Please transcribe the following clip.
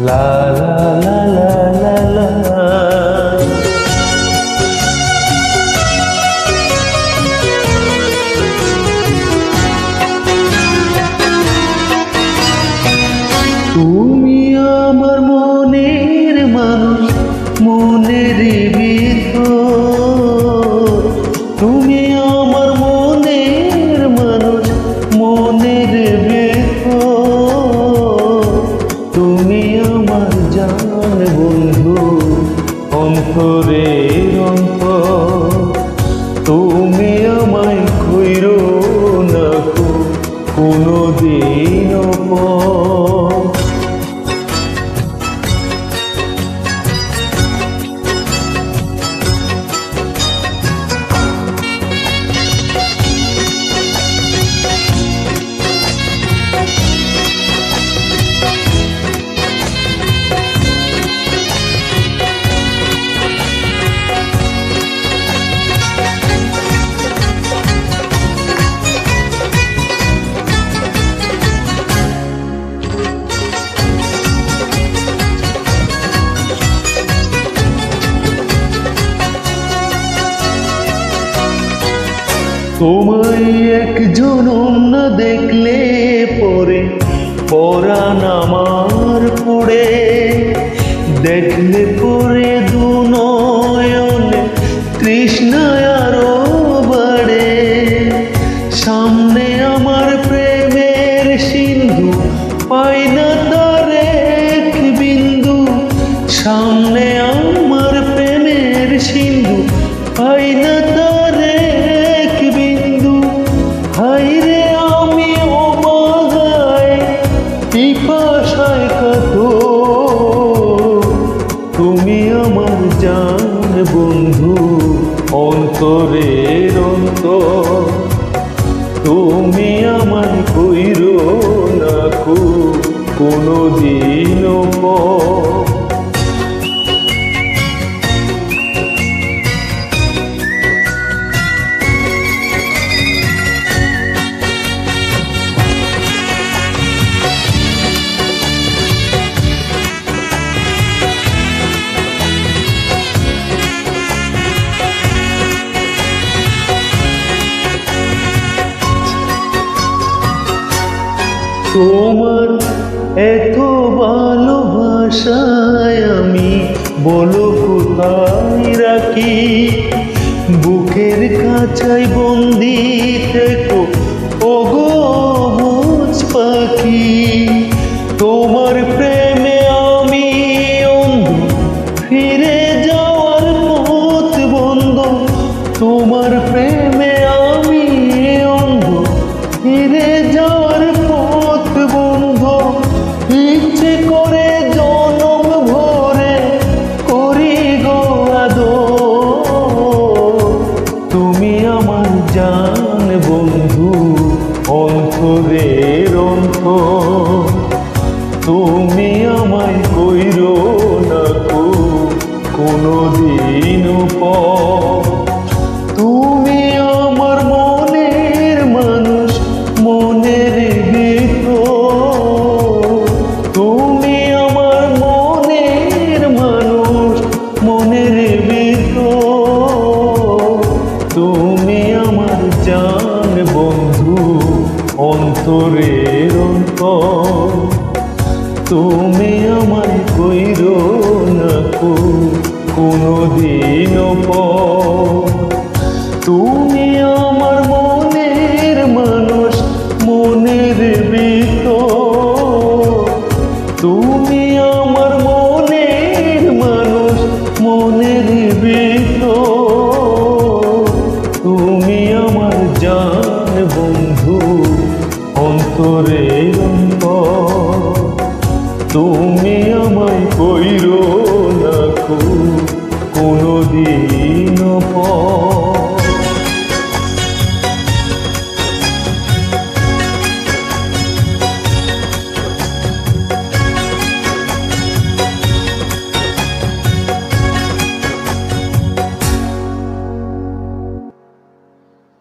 লা লা লা লা লা লা। তুমি আমার মনের মানুষ, মনের ভিতর। তুমি আমার মনের মানুষ, মনের ভিতর। তুমি আমার জান বন্ধু, অন্তরের অন্তর। তুমি আমায় কইরো না কোনোদিনও পর। তোমায় একজন না দেখলে পরে পরাণ আমার পড়ে। দেখলে পরে দু নয়নে তৃষ্ণায় আরো বাড়ে। সামনে আমার প্রেমের সিন্ধু, পাই না তার এক বিন্দু। সামনে আমার প্রেমের সিন্ধু, পাই না তার এক বিন্দু। হাইরে আমি অবাগায় পিপাসায় কাতর। তুমি আমার জান বন্ধু, অন্তরের অন্তর। তুমি আমায় কইরো না কোনোদিনও পর। তোমার এত ভালোবাসায় আমি বলো কোথায় রাখি। বুকের কাছায় বন্দি থেকো ওগো বুঝ পাখি। তোমার প্রেমে আমি অন্ধ, ফিরে যাওয়ার পথ বন্ধ। তোমার প্রেমে আমি অন্ধ, ফিরে যাওয়ার পথ বন্ধ। ইচ্ছে করে জনম ভরে করি গো আদর। তুমি আমার জান বন্ধু, অন্তরের অন্তর। তুমি আমায় কইরো না কোনোদিনও পর। তুমি আমার মনের মানুষ, মনের ভিতর। তুমি আমার মনের মানুষ, মনের ভিতর। তুমি আমার জান বন্ধু, অন্তরের অন্তর। তুমি আমায় কইরো না কোনোদিনও পর। তুমি আমার মনের মানুষ, মনের ভিতর। তুমি আমার মনের মানুষ, মনের ভিতর। তুমি আমার জান বন্ধু, অন্তরের অন্তর। তুমি আমায় কইরো না কোনোদিনও পর।